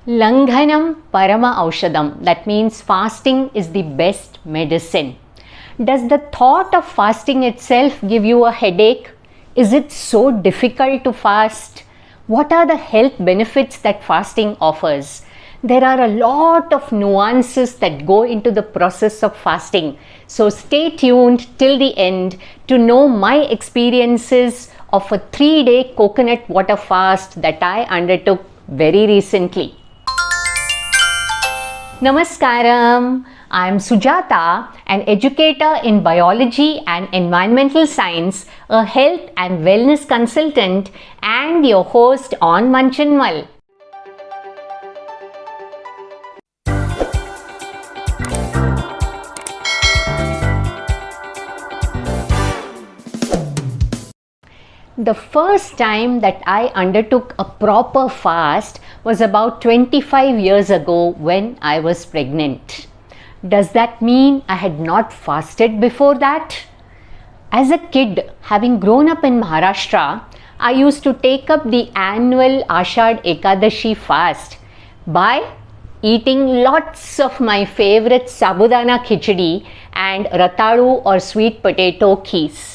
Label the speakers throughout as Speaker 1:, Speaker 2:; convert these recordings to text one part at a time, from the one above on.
Speaker 1: Langhanam Parama Aushadam. That means fasting is the best medicine. Does the thought of fasting itself give you a headache? Is it so difficult to fast? What are the health benefits that fasting offers? There are a lot of nuances that go into the process of fasting. So stay tuned till the end to know my experiences of a 3-day coconut water fast that I undertook very recently. Namaskaram. I am Sujata, an educator in biology and environmental science, a health and wellness consultant, and your host on Munch and Mull. The first time that I undertook a proper fast was about 25 years ago when I was pregnant. Does that mean I had not fasted before that? As a kid, having grown up in Maharashtra, I used to take up the annual Ashad Ekadashi fast by eating lots of my favorite sabudana khichdi and ratadu or sweet potato kheers.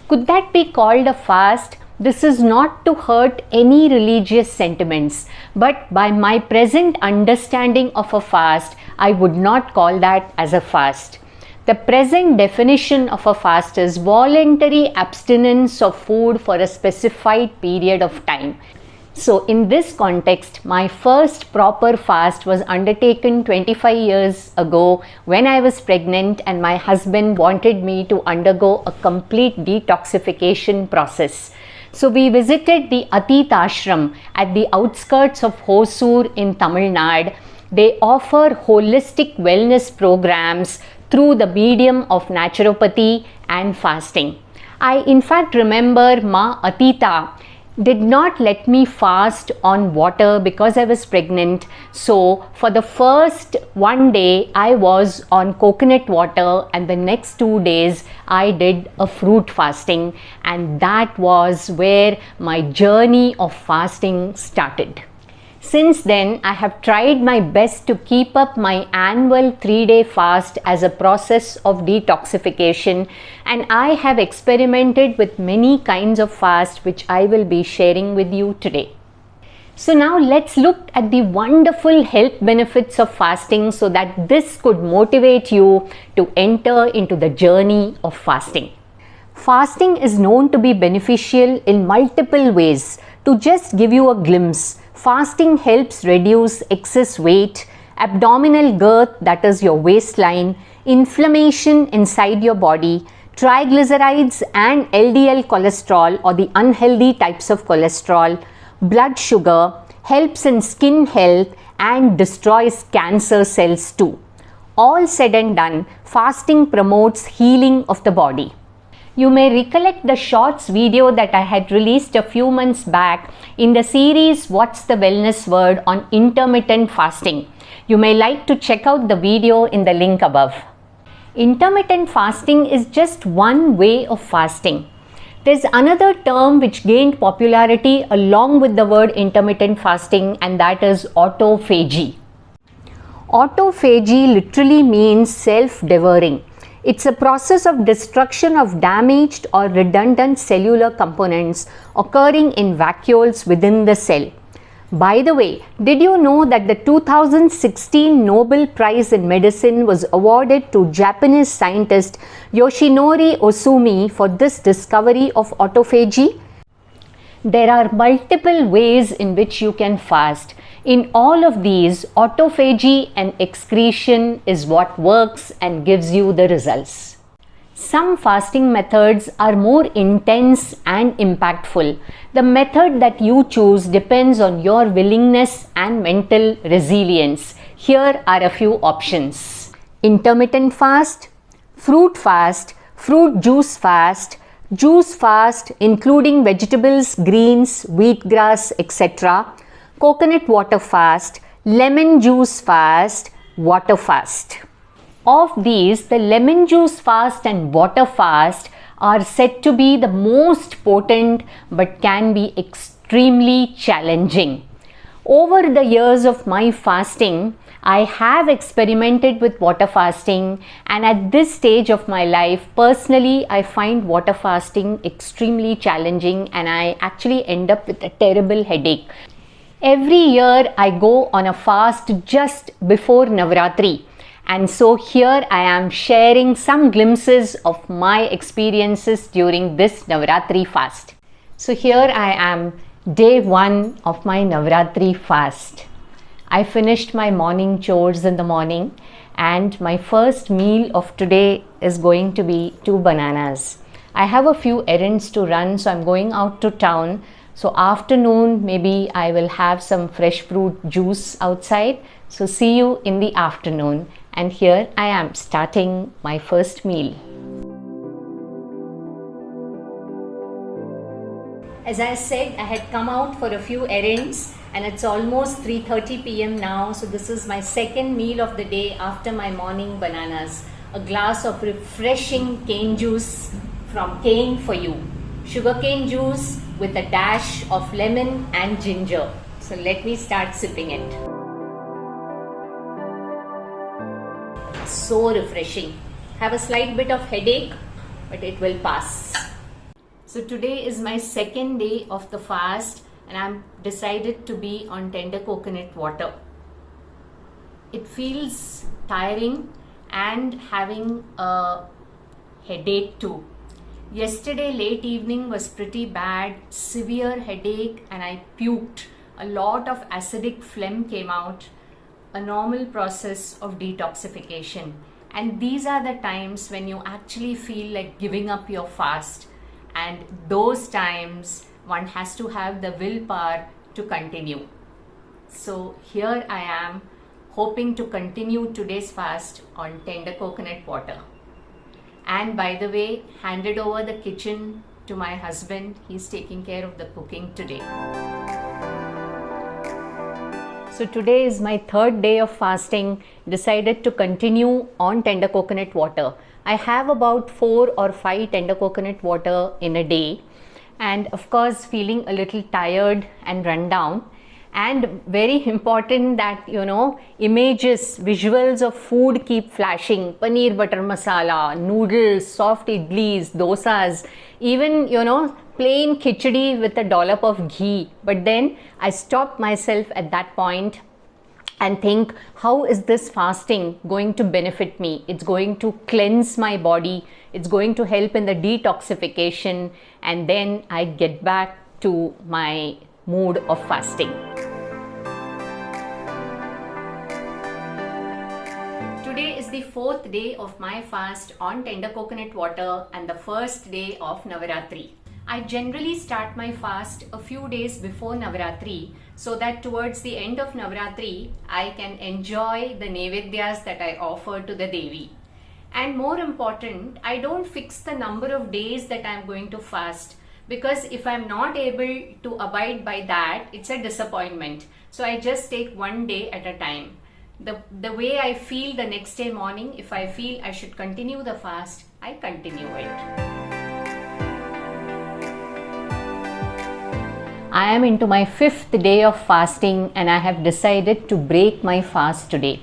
Speaker 1: Could that be called a fast? This is not to hurt any religious sentiments, but by my present understanding of a fast, I would not call that as a fast. The present definition of a fast is voluntary abstinence of food for a specified period of time. So in this context, my first proper fast was undertaken 25 years ago when I was pregnant and my husband wanted me to undergo a complete detoxification process. So we visited the Atit Ashram at the outskirts of Hosur in Tamil Nadu. They offer holistic wellness programs through the medium of naturopathy and fasting. I in fact remember Ma Atita did not let me fast on water because I was pregnant. So for the first one day I was on coconut water and the next 2 days I did a fruit fasting, and that was where my journey of fasting started. Since then, I have tried my best to keep up my annual 3-day fast as a process of detoxification, and I have experimented with many kinds of fast which I will be sharing with you today. So now let's look at the wonderful health benefits of fasting so that this could motivate you to enter into the journey of fasting. Fasting is known to be beneficial in multiple ways. To just give you a glimpse, fasting helps reduce excess weight, abdominal girth, that is your waistline, inflammation inside your body, triglycerides and LDL cholesterol or the unhealthy types of cholesterol, blood sugar, helps in skin health and destroys cancer cells too. All said and done, fasting promotes healing of the body. You may recollect the shorts video that I had released a few months back in the series What's the Wellness Word on intermittent fasting. You may like to check out the video in the link above. Intermittent fasting is just one way of fasting. There's another term which gained popularity along with the word intermittent fasting, and that is autophagy. Autophagy literally means self-devouring. It's a process of destruction of damaged or redundant cellular components occurring in vacuoles within the cell. By the way, did you know that the 2016 Nobel Prize in Medicine was awarded to Japanese scientist Yoshinori Ohsumi for this discovery of autophagy? There are multiple ways in which you can fast. In all of these, autophagy and excretion is what works and gives you the results. Some fasting methods are more intense and impactful. The method that you choose depends on your willingness and mental resilience. Here are a few options: intermittent fast, fruit juice fast including vegetables, greens, wheatgrass, etc., coconut water fast, lemon juice fast, water fast. Of these, the lemon juice fast and water fast are said to be the most potent but can be extremely challenging. Over the years of my fasting, I have experimented with water fasting, and at this stage of my life, personally, I find water fasting extremely challenging and I actually end up with a terrible headache. Every year I go on a fast just before Navratri, and so here I am sharing some glimpses of my experiences during this Navratri fast. So here I am, day 1 of my Navratri fast. I finished my morning chores in the morning, and my first meal of today is going to be 2 bananas. I have a few errands to run, so I'm going out to town. So afternoon, maybe I will have some fresh fruit juice outside. So see you in the afternoon. And here I am starting my first meal. As I said, I had come out for a few errands and it's almost 3:30 p.m. now. So this is my second meal of the day after my morning bananas. A glass of refreshing cane juice from Cane for You. Sugarcane juice with a dash of lemon and ginger. So let me start sipping it. So refreshing. Have a slight bit of headache, but it will pass. So today is my second day of the fast and I'm decided to be on tender coconut water. It feels tiring and having a headache too. Yesterday late evening was pretty bad, severe headache, and I puked. A lot of acidic phlegm came out, a normal process of detoxification. And these are the times when you actually feel like giving up your fast. And those times one has to have the willpower to continue. So here I am hoping to continue today's fast on tender coconut water. And by the way, handed over the kitchen to my husband. He's taking care of the cooking today. So today is my third day of fasting. Decided to continue on tender coconut water. I have about 4 or 5 tender coconut water in a day. And of course, feeling a little tired and run down. And very important that, images, visuals of food keep flashing. Paneer butter masala, noodles, soft idlis, dosas, even, plain khichdi with a dollop of ghee. But then I stopped myself at that point and think, how is this fasting going to benefit me? It's going to cleanse my body. It's going to help in the detoxification. And then I get back to my mood of fasting. Today is the 4th day of my fast on tender coconut water and the first day of Navratri. I generally start my fast a few days before Navratri so that towards the end of Navratri, I can enjoy the Naivedyas that I offer to the Devi. And more important, I don't fix the number of days that I'm going to fast, because if I'm not able to abide by that, it's a disappointment. So I just take one day at a time. The way I feel the next day morning, if I feel I should continue the fast, I continue it. I am into my 5th day of fasting and I have decided to break my fast today.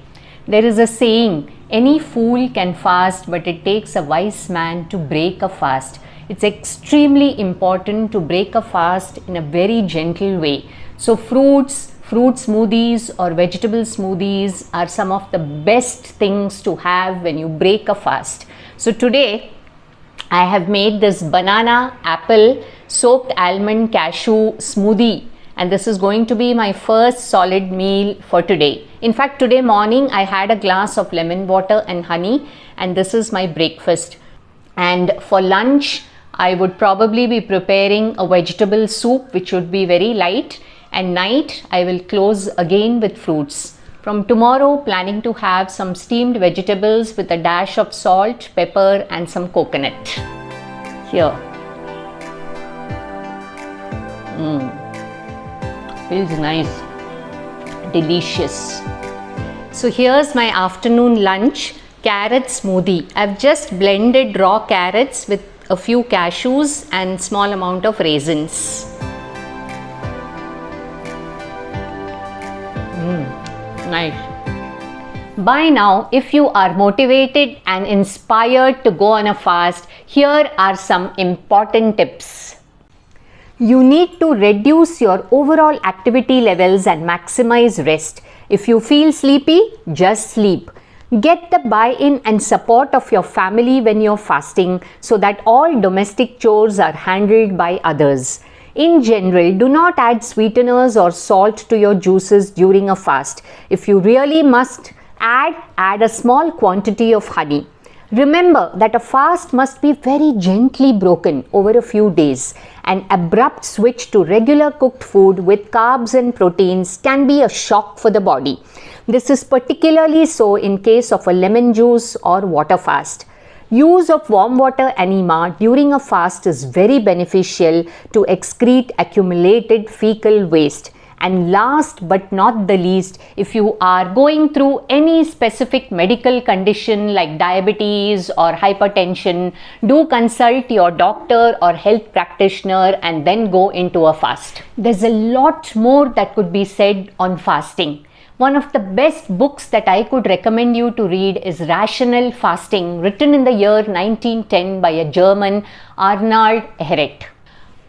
Speaker 1: There is a saying, any fool can fast, but it takes a wise man to break a fast. It's extremely important to break a fast in a very gentle way. So fruit smoothies or vegetable smoothies are some of the best things to have when you break a fast. So today I have made this banana, apple, soaked almond, cashew smoothie, and this is going to be my first solid meal for today. In fact, today morning I had a glass of lemon water and honey, and this is my breakfast. And for lunch, I would probably be preparing a vegetable soup which would be very light, and night I will close again with fruits. From tomorrow, planning to have some steamed vegetables with a dash of salt, pepper and some coconut. Here. Feels nice. Delicious. So here's my afternoon lunch, carrot smoothie. I've just blended raw carrots with a few cashews and small amount of raisins. Nice. By now, if you are motivated and inspired to go on a fast, here are some important tips. You need to reduce your overall activity levels and maximize rest. If you feel sleepy, just sleep. Get the buy-in and support of your family when you're fasting so that all domestic chores are handled by others. In general, do not add sweeteners or salt to your juices during a fast. If you really must add a small quantity of honey. Remember that a fast must be very gently broken over a few days. An abrupt switch to regular cooked food with carbs and proteins can be a shock for the body. This is particularly so in case of a lemon juice or water fast. Use of warm water enema during a fast is very beneficial to excrete accumulated fecal waste. And last but not the least, if you are going through any specific medical condition like diabetes or hypertension, do consult your doctor or health practitioner and then go into a fast. There's a lot more that could be said on fasting. One of the best books that I could recommend you to read is Rational Fasting, written in the year 1910 by a German, Arnold Ehret.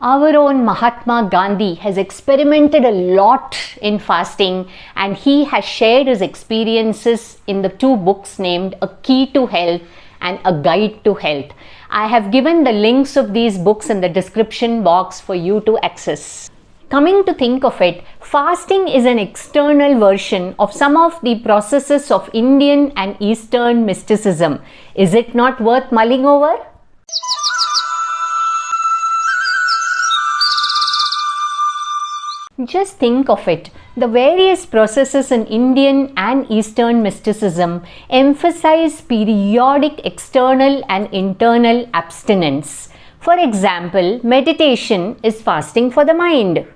Speaker 1: Our own Mahatma Gandhi has experimented a lot in fasting, and he has shared his experiences in the two books named A Key to Health and A Guide to Health. I have given the links of these books in the description box for you to access. Coming to think of it, fasting is an external version of some of the processes of Indian and Eastern mysticism. Is it not worth mulling over? Just think of it. The various processes in Indian and Eastern mysticism emphasize periodic external and internal abstinence. For example, meditation is fasting for the mind.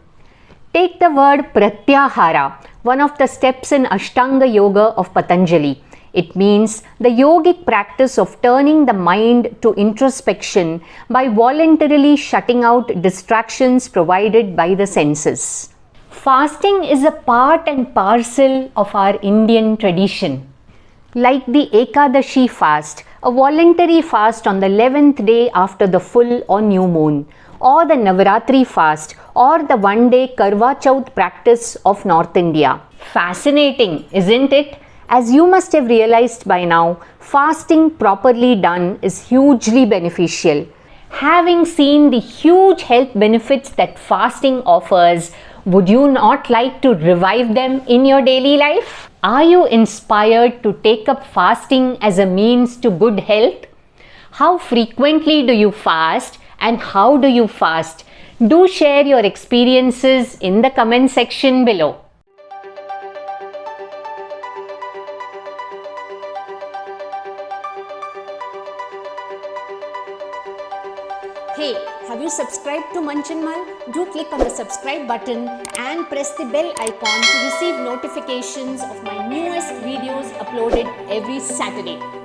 Speaker 1: Take the word pratyahara, one of the steps in Ashtanga Yoga of Patanjali. It means the yogic practice of turning the mind to introspection by voluntarily shutting out distractions provided by the senses. Fasting is a part and parcel of our Indian tradition. Like the Ekadashi fast, a voluntary fast on the 11th day after the full or new moon, or the Navratri fast, or the one-day Karwa Chauth practice of North India. Fascinating, isn't it? As you must have realized by now, fasting properly done is hugely beneficial. Having seen the huge health benefits that fasting offers, would you not like to revive them in your daily life? Are you inspired to take up fasting as a means to good health? How frequently do you fast and how do you fast? Do share your experiences in the comment section below. Hey, have you subscribed to Munch and Mull? Do click on the subscribe button and press the bell icon to receive notifications of my newest videos uploaded every Saturday.